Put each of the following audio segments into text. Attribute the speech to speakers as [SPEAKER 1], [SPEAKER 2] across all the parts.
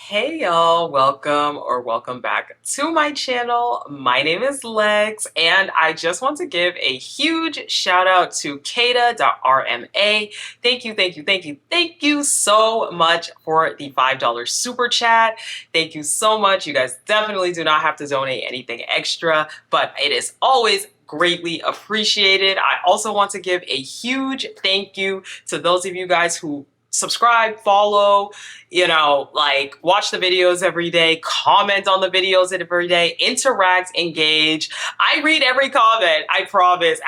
[SPEAKER 1] Hey y'all, welcome back to my channel. My name is Lex and I just want to give a huge shout out to Kata.RMA. Thank you so much for the $5 super chat. Thank you so much. You guys definitely do not have to donate anything extra, but it is always greatly appreciated. I also want to give a huge thank you to those of you guys who subscribe, follow, like watch the videos every day, comment on the videos every day, interact, engage. I read every comment, I promise.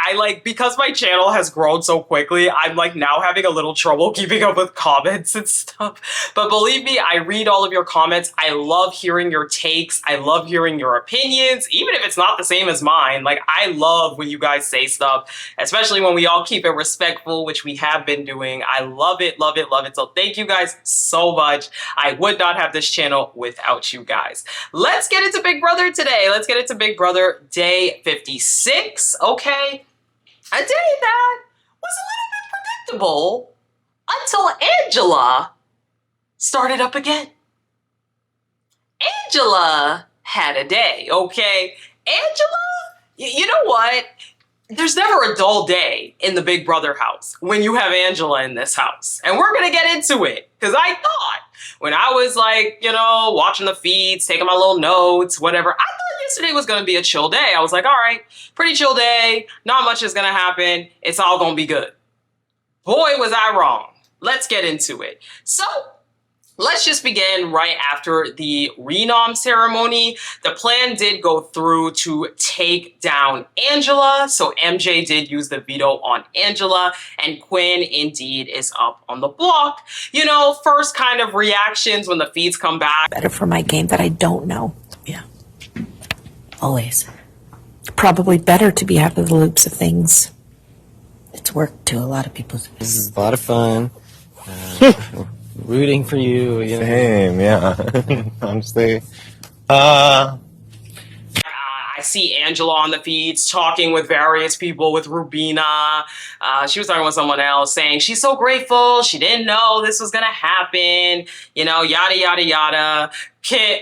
[SPEAKER 1] Because my channel has grown so quickly, I'm like now having a little trouble keeping up with comments and stuff. But believe me, I read all of your comments. I love hearing your takes. I love hearing your opinions, even if it's not the same as mine. Like, I love when you guys say stuff, especially when we all keep it respectful, which we have been doing. I love it, love it, love it. So thank you guys so much. I would not have this channel without you guys. Let's get into Big Brother today. Let's get into Big Brother day 56, okay? A day that was a little bit predictable until Angela started up again. Angela had a day, okay? Angela, you know what? There's never a dull day in the Big Brother house when you have Angela in this house. And we're gonna get into it. Because I thought, when I was like, watching the feeds, taking my little notes, whatever, I thought yesterday was gonna be a chill day. I was like, all right, pretty chill day, not much is gonna happen, it's all gonna be good. Boy, was I wrong. Let's get into it. So, let's just begin right after the renom ceremony. The plan did go through to take down Angela. So MJ did use the veto on Angela, and Quinn indeed is up on the block. First kind of reactions when the feeds come back.
[SPEAKER 2] Better for my game that I don't know. Yeah. Always. Probably better to be out of the loops of things. It's work to a lot of people.
[SPEAKER 3] This is a lot of fun. Rooting for you,
[SPEAKER 4] Same, yeah. Honestly.
[SPEAKER 1] I see Angela on the feeds talking with various people, with Rubina. She was talking with someone else saying she's so grateful. She didn't know this was going to happen. Yada, yada, yada.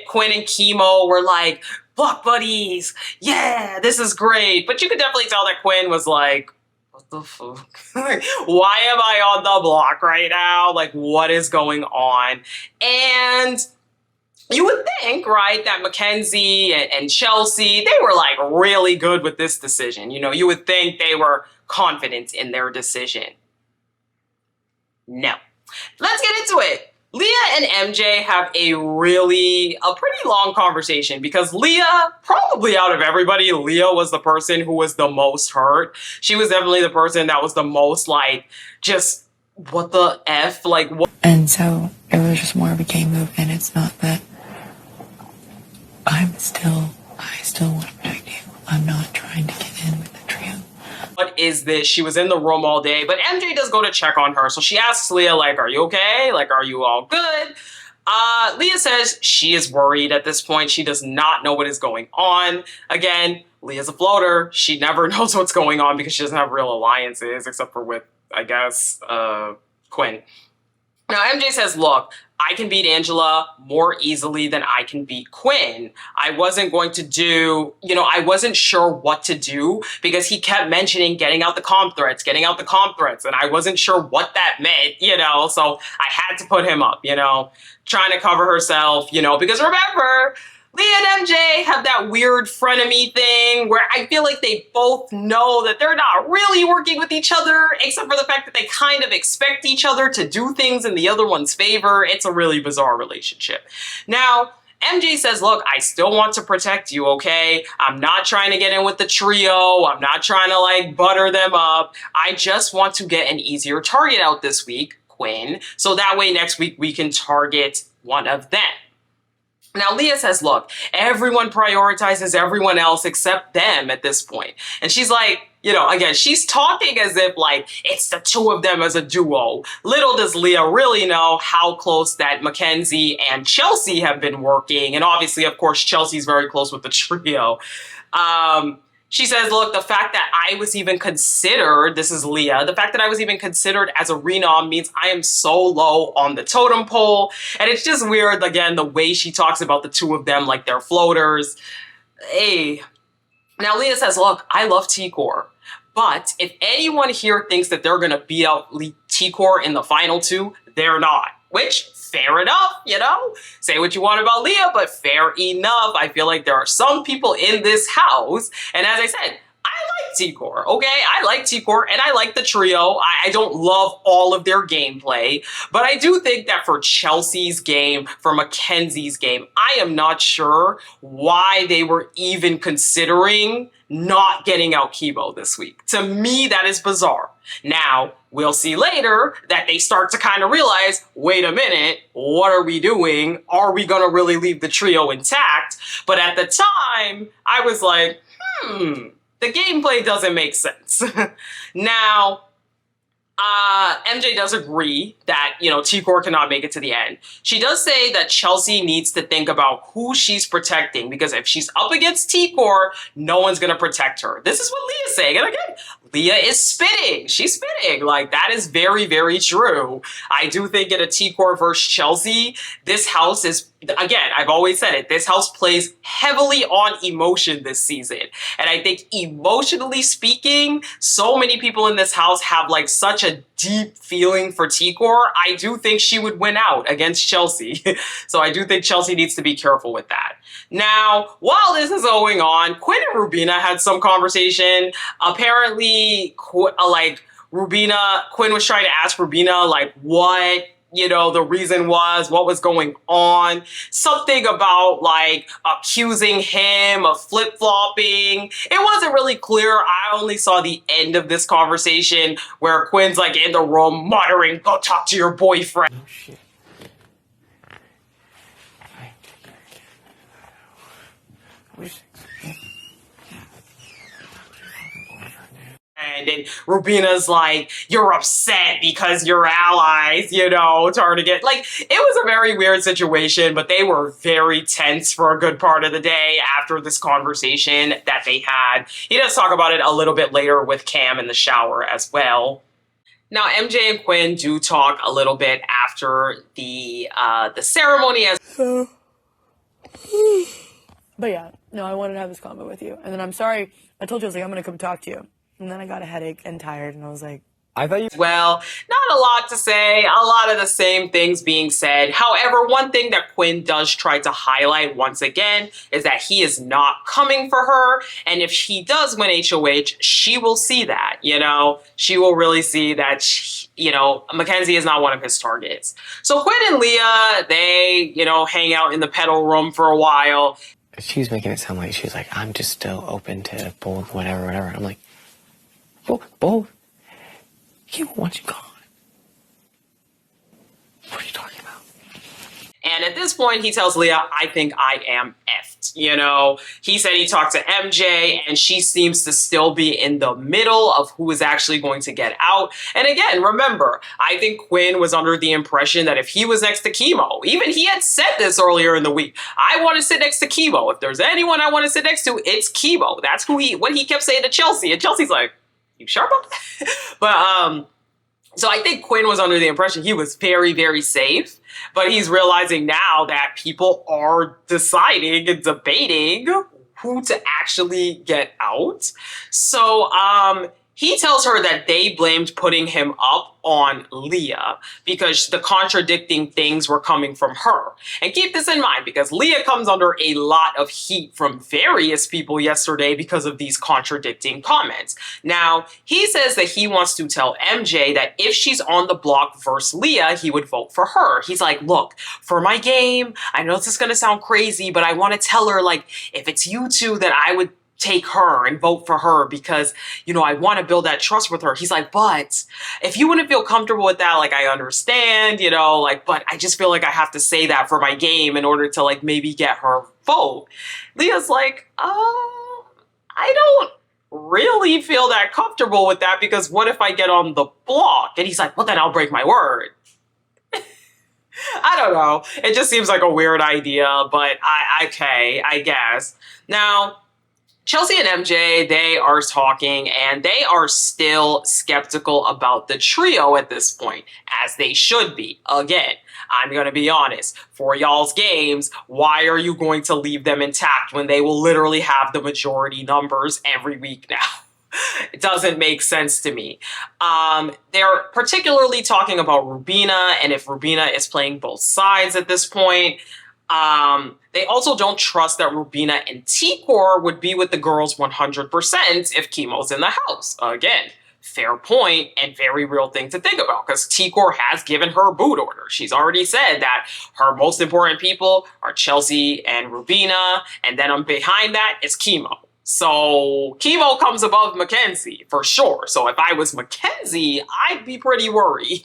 [SPEAKER 1] Quinn and Chemo were like, block buddies. Yeah, this is great. But you could definitely tell that Quinn was like, what the fuck? Why am I on the block right now? Like, what is going on? And you would think, right, that Mackenzie and Chelsea, they were like really good with this decision. You would think they were confident in their decision. No. Let's get into it. Leah and MJ have a pretty long conversation because Leah, probably out of everybody, Leah was the person who was the most hurt. She was definitely the person that was the most like, just, what the F? Like, what?
[SPEAKER 2] And so it was just more of a game move, and it's not that I still want to protect you. I'm not trying to get in with the trio.
[SPEAKER 1] What is this? She was in the room all day, but MJ does go to check on her. So she asks Leah, like, are you okay? Like, are you all good? Leah says she is worried at this point. She does not know what is going on. Again, Leah's a floater. She never knows what's going on because she doesn't have real alliances except for with, I guess, Quinn. Now, MJ says, look, I can beat Angela more easily than I can beat Quinn. I wasn't going to do, I wasn't sure what to do because he kept mentioning getting out the comp threats, and I wasn't sure what that meant, so I had to put him up, trying to cover herself, because remember, Leah and MJ have that weird frenemy thing where I feel like they both know that they're not really working with each other, except for the fact that they kind of expect each other to do things in the other one's favor. It's a really bizarre relationship. Now, MJ says, look, I still want to protect you, okay? I'm not trying to get in with the trio. I'm not trying to, like, butter them up. I just want to get an easier target out this week, Quinn, so that way next week we can target one of them. Now, Leah says, look, everyone prioritizes everyone else except them at this point. And she's like, again, she's talking as if, like, it's the two of them as a duo. Little does Leah really know how close that Mackenzie and Chelsea have been working. And obviously, of course, Chelsea's very close with the trio. She says, look, the fact that I was even considered, this is Leah, the fact that I was even considered as a renom means I am so low on the totem pole. And it's just weird, again, the way she talks about the two of them like they're floaters. Hey. Now Leah says, look, I love T-Core. But if anyone here thinks that they're going to beat out T-Core in the final two, they're not. Which, fair enough, Say what you want about Leah, but fair enough. I feel like there are some people in this house, and as I said, I like T-Core, okay? I like T-Core, and I like the trio. I don't love all of their gameplay, but I do think that for Chelsea's game, for Mackenzie's game, I am not sure why they were even considering not getting out Kibo this week. To me, that is bizarre. Now, we'll see later that they start to kind of realize, wait a minute, what are we doing? Are we going to really leave the trio intact? But at the time, I was like, the gameplay doesn't make sense. Now, MJ does agree that, T-Core cannot make it to the end. She does say that Chelsea needs to think about who she's protecting, because if she's up against T-Core, no one's going to protect her. This is what Leah's saying. And again, Leah is spitting. She's spitting. Like, that is very, very true. I do think in a T-Core versus Chelsea, this house is, again, I've always said it, this house plays heavily on emotion this season. And I think emotionally speaking, so many people in this house have like such a deep feeling for T-Core. I do think she would win out against Chelsea. So I do think Chelsea needs to be careful with that. Now, while this is going on, Quinn and Rubina had some conversation. Apparently, Quinn was trying to ask Rubina, like, what the reason was, what was going on. Something about, like, accusing him of flip-flopping. It wasn't really clear. I only saw the end of this conversation where Quinn's, like, in the room muttering, go talk to your boyfriend.
[SPEAKER 3] Oh, shit.
[SPEAKER 1] And then Rubina's like, you're upset because you're allies, trying to get, like, it was a very weird situation, but they were very tense for a good part of the day after this conversation that they had. He does talk about it a little bit later with Cam in the shower as well. Now, MJ and Quinn do talk a little bit after the ceremony as
[SPEAKER 5] But yeah, no, I wanted to have this comment with you. And then I'm sorry, I told you I was like, I'm going to come talk to you. And then I got a headache and tired, and I was like,
[SPEAKER 3] I thought you.
[SPEAKER 1] well. Not a lot to say, a lot of the same things being said. However, one thing that Quinn does try to highlight once again is that he is not coming for her. And if he does win HOH, she will see that, She will really see that, Mackenzie is not one of his targets. So Quinn and Leah, they, hang out in the pedal room for a while.
[SPEAKER 3] She was making it sound like she was like, I'm just still open to both, whatever. I'm like, both? He wants you gone. What are you talking about?
[SPEAKER 1] And at this point, he tells Leah, I think I am effed. He said he talked to MJ, and she seems to still be in the middle of who is actually going to get out. And again, remember, I think Quinn was under the impression that if he was next to Chemo, even he had said this earlier in the week, I want to sit next to Chemo. If there's anyone I want to sit next to, it's Chemo. That's what he kept saying to Chelsea. And Chelsea's like, you sure about that? But, so I think Quinn was under the impression he was very, very safe, but he's realizing now that people are deciding and debating who to actually get out. So, he tells her that they blamed putting him up on Leah because the contradicting things were coming from her. And keep this in mind, because Leah comes under a lot of heat from various people yesterday because of these contradicting comments. Now, he says that he wants to tell MJ that if she's on the block versus Leah, he would vote for her. He's like, look, for my game, I know this is going to sound crazy, but I want to tell her, like, if it's you two, that I would take her and vote for her because, I want to build that trust with her. He's like, but if you wouldn't feel comfortable with that, like, I understand, but I just feel like I have to say that for my game in order to, like, maybe get her vote. Leah's like, I don't really feel that comfortable with that because what if I get on the block? And he's like, well, then I'll break my word. I don't know. It just seems like a weird idea, but okay, I guess. Now, Chelsea and MJ, they are talking and they are still skeptical about the trio at this point, as they should be. Again, I'm going to be honest. For y'all's games, why are you going to leave them intact when they will literally have the majority numbers every week now? It doesn't make sense to me. They're particularly talking about Rubina and if Rubina is playing both sides at this point. They also don't trust that Rubina and T-Core would be with the girls 100% if Chemo's in the house. Again, fair point and very real thing to think about because T-Core has given her a boot order. She's already said that her most important people are Chelsea and Rubina, and then behind that is Chemo. So Chemo comes above Mackenzie for sure. So if I was Mackenzie, I'd be pretty worried.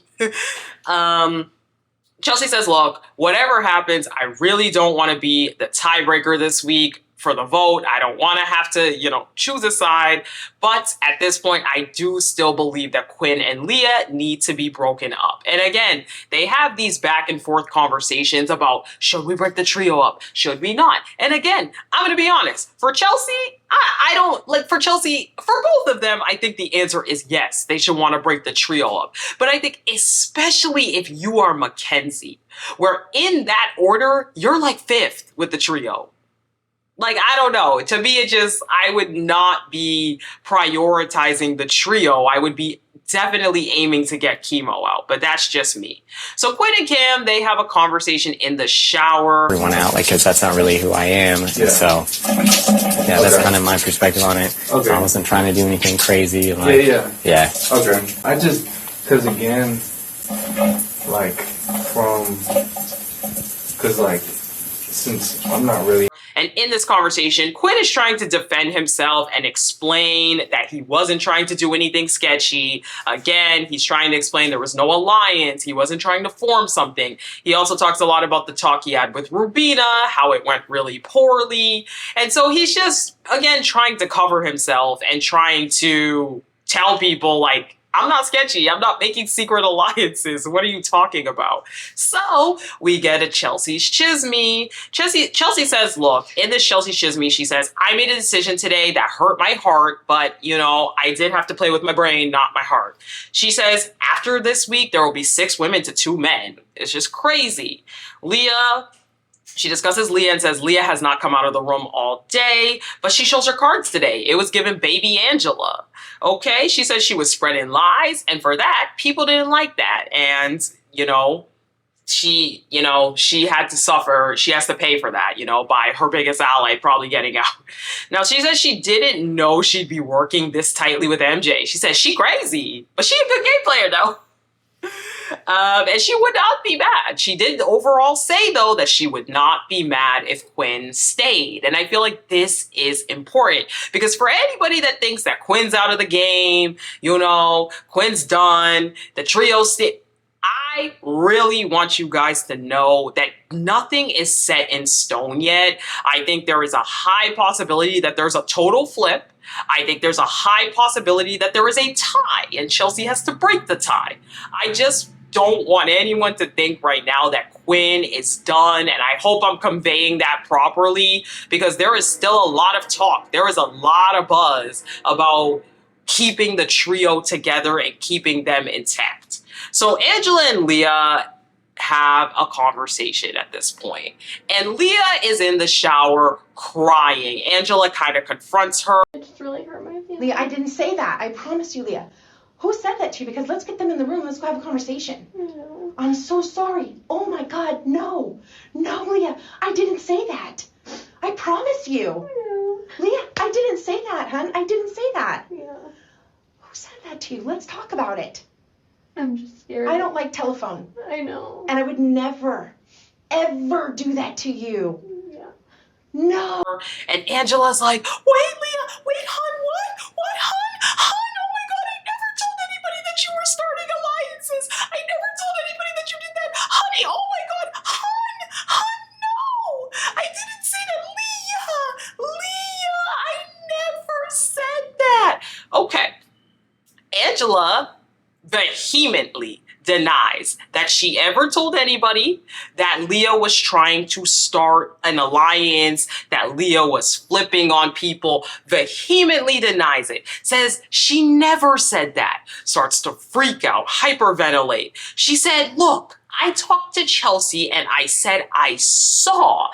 [SPEAKER 1] Chelsea says, look, whatever happens, I really don't want to be the tiebreaker this week for the vote. I don't want to have to, choose a side. But at this point, I do still believe that Quinn and Leah need to be broken up. And again, they have these back and forth conversations about, should we break the trio up? Should we not? And again, I'm going to be honest. For Chelsea, I don't, for Chelsea, for both of them, I think the answer is yes. They should want to break the trio up. But I think especially if you are Mackenzie, where in that order, you're like fifth with the trio. I don't know. To me, I would not be prioritizing the trio. I would be definitely aiming to get Chemo out, but that's just me. So Quinn and Cam, they have a conversation in the shower.
[SPEAKER 3] Everyone out, because that's not really who I am. Yeah. So, yeah, that's kind of my perspective on it. Okay. I wasn't trying to do anything crazy. Yeah.
[SPEAKER 4] Okay. Because again, since I'm not really.
[SPEAKER 1] And in this conversation, Quinn is trying to defend himself and explain that he wasn't trying to do anything sketchy. Again, he's trying to explain there was no alliance. He wasn't trying to form something. He also talks a lot about the talk he had with Rubina, how it went really poorly. And so he's just, again, trying to cover himself and trying to tell people, I'm not sketchy. I'm not making secret alliances. What are you talking about? So we get a Chelsea's Chisme. Chelsea says, look, in this Chelsea's Chisme, she says, I made a decision today that hurt my heart, but, I did have to play with my brain, not my heart. She says, after this week, there will be 6 women to 2 men. It's just crazy. She discusses Leah and says Leah has not come out of the room all day, but she shows her cards today. It was given baby Angela. Okay, she says she was spreading lies, and for that, people didn't like that. And, she had to suffer. She has to pay for that, by her biggest ally probably getting out. Now, she says she didn't know she'd be working this tightly with MJ. She says she crazy, but she a good game player, though. And she would not be mad. She did overall say, though, that she would not be mad if Quinn stayed. And I feel like this is important because for anybody that thinks that Quinn's out of the game, Quinn's done, the trio I really want you guys to know that nothing is set in stone yet. I think there is a high possibility that there's a total flip. I think there's a high possibility that there is a tie and Chelsea has to break the tie. I just don't want anyone to think right now that Quinn is done, and I hope I'm conveying that properly because there is still a lot of talk. There is a lot of buzz about keeping the trio together and keeping them intact. So Angela and Leah have a conversation at this point. And Leah is in the shower crying. Angela kind of confronts her.
[SPEAKER 6] It just really hurt my feelings.
[SPEAKER 7] Leah, I didn't say that. I promise you, Leah. Who said that to you? Because let's get them in the room. Let's go have a conversation.
[SPEAKER 6] No.
[SPEAKER 7] I'm so sorry. Oh my God, no. No, Leah, I didn't say that. I promise you.
[SPEAKER 6] No.
[SPEAKER 7] Leah, I didn't say that, hun. I didn't say that.
[SPEAKER 6] Yeah.
[SPEAKER 7] Who said that to you? Let's talk about it.
[SPEAKER 6] I'm just scared.
[SPEAKER 7] I don't like telephone.
[SPEAKER 6] I know.
[SPEAKER 7] And I would never, ever do that to you.
[SPEAKER 6] Yeah.
[SPEAKER 7] No.
[SPEAKER 1] And Angela's like, wait, Leah, wait, hun, what? What, hun? Hun, oh my God, I never told anybody that you were starting alliances. I never told anybody that you did that. Honey, oh my God, hun, no. I didn't say that. Leah, I never said that. Okay. Angela vehemently denies that she ever told anybody that Leah was trying to start an alliance, that Leah was flipping on people, vehemently denies it, says she never said that, starts to freak out, hyperventilate. She said, look, I talked to Chelsea and I said, I saw,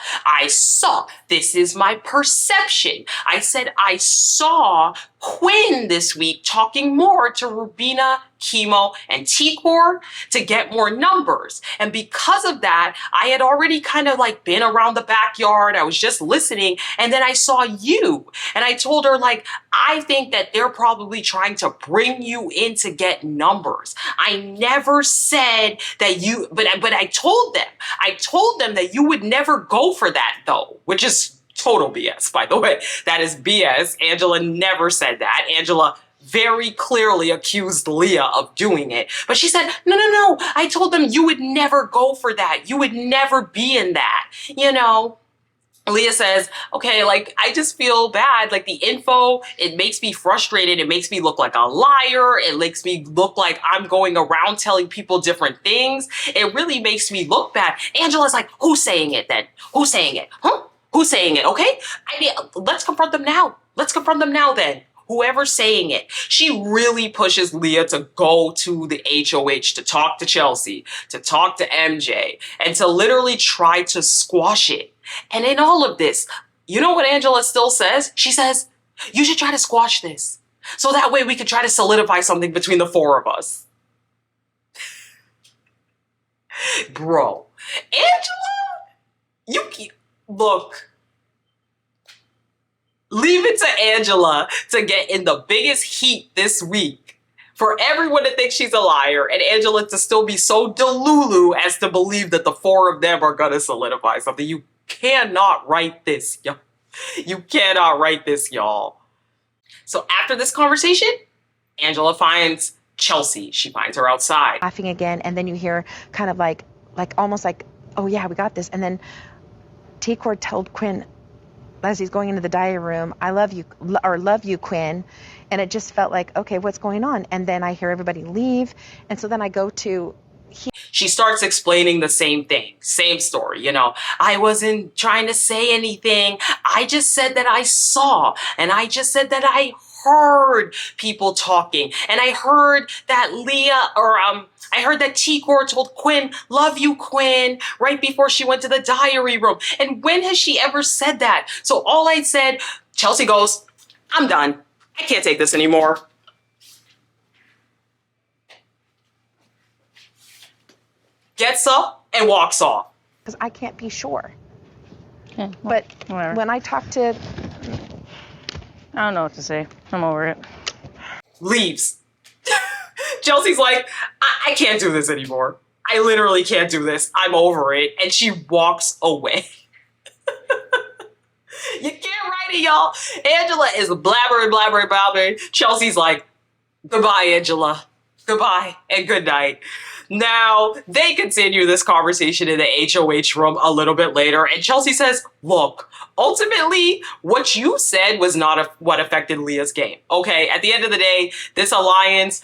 [SPEAKER 1] this is my perception. I said, I saw Quinn this week talking more to Rubina, Chemo, and Tikor to get more numbers. And because of that, I had already kind of like been around the backyard. I was just listening. And then I saw you and I told her like, I think that they're probably trying to bring you in to get numbers. I never said that you, but I told them that you would never go for that though, which is total BS, by the way. That is BS. Angela never said that. Angela very clearly accused Leah of doing it. But she said, no. I told them you would never go for that. You would never be in that. You know, Leah says, okay, like, I just feel bad. Like, the info, it makes me frustrated. It makes me look like a liar. It makes me look like I'm going around telling people different things. It really makes me look bad. Angela's like, who's saying it then? Who's saying it? Huh? Who's saying it? Okay? I mean, let's confront them now. Let's confront them now then. Whoever's saying it. She really pushes Leah to go to the HOH, to talk to Chelsea, to talk to MJ, and to literally try to squash it. And in all of this, you know what Angela still says? She says, you should try to squash this. So that way we could try to solidify something between the four of us. Bro, Angela, look, leave it to Angela to get in the biggest heat this week for everyone to think she's a liar and Angela to still be so delulu as to believe that the four of them are going to solidify something. You cannot write this, y'all. You cannot write this, y'all. So after this conversation, Angela finds Chelsea. She finds her outside.
[SPEAKER 8] Laughing again, and then you hear kind of like almost like, oh yeah, we got this. And then Tikor told Quinn as he's going into the diary room, I love you, or love you, Quinn. And it just felt like, okay, what's going on? And then I hear everybody leave. And so then I go to
[SPEAKER 1] she starts explaining the same thing, same story, you know. I wasn't trying to say anything. I just said that I saw, and I just said that I heard people talking, and I heard that I heard that Tikor told Quinn, love you, Quinn, right before she went to the diary room. And when has she ever said that? So all I said, Chelsea goes, I'm done. I can't take this anymore. Gets up and walks off.
[SPEAKER 8] because I can't be sure.
[SPEAKER 9] Okay, well,
[SPEAKER 8] But
[SPEAKER 9] whatever.
[SPEAKER 8] when I talk to
[SPEAKER 9] I don't know what to say. I'm over it.
[SPEAKER 1] Leaves. Chelsea's like, I can't do this anymore. I literally can't do this. I'm over it. And she walks away. You can't write it, y'all. Angela is blabbering. Chelsea's like, goodbye, Angela. Goodbye and good night. Now, they continue this conversation in the HOH room a little bit later, and Chelsea says, look, ultimately, what you said was not what affected Leah's game. Okay, at the end of the day, this alliance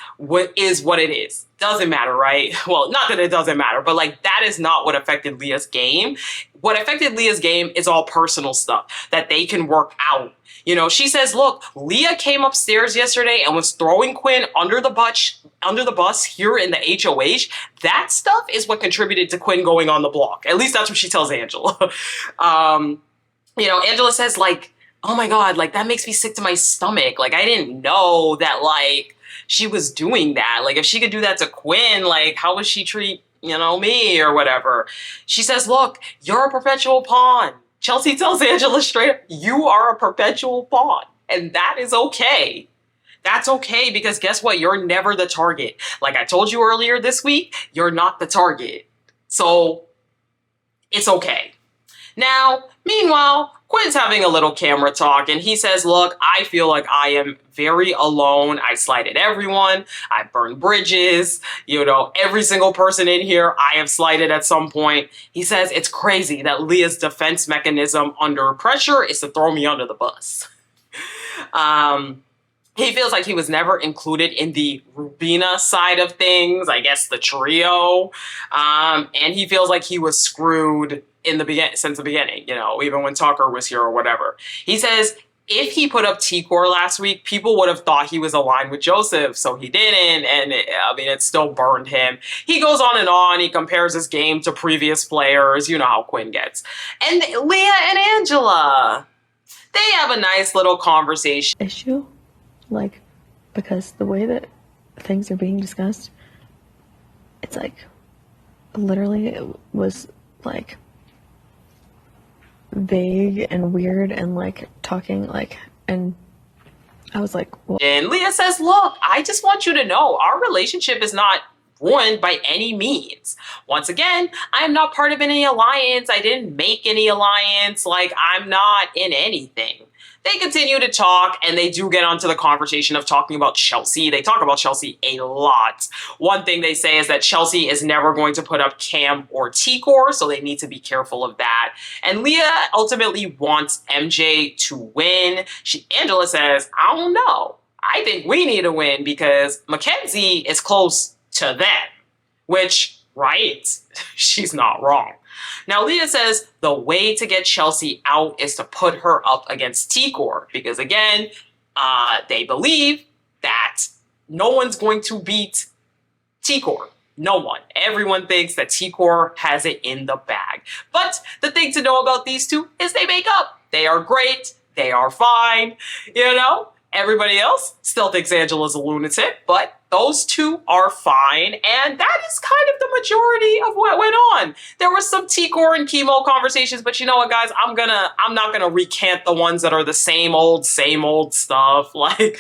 [SPEAKER 1] is what it is. Doesn't matter, right? Well, not that it doesn't matter, but like that is not what affected Leah's game. What affected Leah's game is all personal stuff that they can work out. You know, she says, look, Leah came upstairs yesterday and was throwing Quinn under the bus here in the HOH. That stuff is what contributed to Quinn going on the block. At least that's what she tells Angela. You know, Angela says, like, oh my God, like that makes me sick to my stomach. Like, I didn't know that, like, she was doing that. Like, if she could do that to Quinn, like, how would she treat, you know, me or whatever? She says, look, you're a perpetual pawn. Chelsea tells Angela straight up, you are a perpetual pawn. And that is okay. That's okay because guess what? You're never the target. Like I told you earlier this week, you're not the target. So it's okay. Now, meanwhile, Quinn's having a little camera talk and he says, look, I feel like I am very alone. I slighted everyone. I burned bridges. You know, every single person in here I have slighted at some point. He says it's crazy that Leah's defense mechanism under pressure is to throw me under the bus. He feels like he was never included in the Rubina side of things, I guess the trio. And he feels like he was screwed in the since the beginning, you know, even when Tucker was here or whatever. He says if he put up T-Core last week, people would have thought he was aligned with Joseph, so he didn't, and it still burned him. He goes on and on. He compares his game to previous players. You know how Quinn gets. And Leah and Angela, they have a nice little conversation.
[SPEAKER 10] Issue, like, because the way that things are being discussed, it's like, literally it was like vague and weird and like talking like, and I was like, well.
[SPEAKER 1] And Leah says, look, I just want you to know our relationship is not ruined by any means. Once again, I'm not part of any alliance. I didn't make any alliance. Like, I'm not in anything. They continue to talk, and they do get onto the conversation of talking about Chelsea. They talk about Chelsea a lot. One thing they say is that Chelsea is never going to put up Cam or T-Core, so they need to be careful of that. And Leah ultimately wants MJ to win. Angela says, I don't know. I think we need to win because Mackenzie is close to them, which, right, she's not wrong. Now, Leah says the way to get Chelsea out is to put her up against T-Core because, again, they believe that no one's going to beat T-Core. No one. Everyone thinks that T-Core has it in the bag. But the thing to know about these two is they make up. They are great. They are fine. You know? Everybody else still thinks Angela's a lunatic, but those two are fine, and that is kind of the majority of what went on. There was some T-Core and Chemo conversations, but you know what, guys? I'm not gonna recant the ones that are the same old stuff. Like,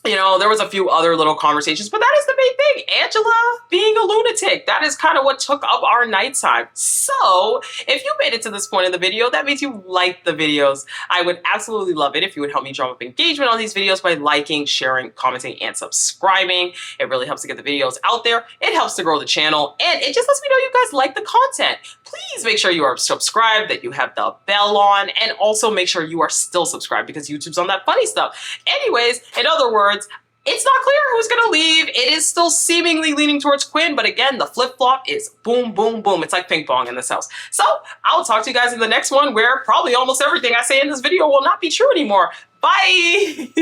[SPEAKER 1] you know, there was a few other little conversations, but that is the main thing. Angela being a lunatic. That is kind of what took up our nighttime. So, if you made it to this point in the video, that means you liked the videos. I would absolutely love it if you would help me drum up engagement on these videos by liking, sharing, commenting, and subscribing. It really helps to get the videos out there. It helps to grow the channel, and it just lets me know you guys like the content. Please make sure you are subscribed, that you have the bell on, and also make sure you are still subscribed because YouTube's on that funny stuff. Anyways, in other words, it's not clear who's gonna leave. It is still seemingly leaning towards Quinn, but again, the flip-flop is boom, boom, boom. It's like ping pong in this house. So I'll talk to you guys in the next one where probably almost everything I say in this video will not be true anymore. Bye!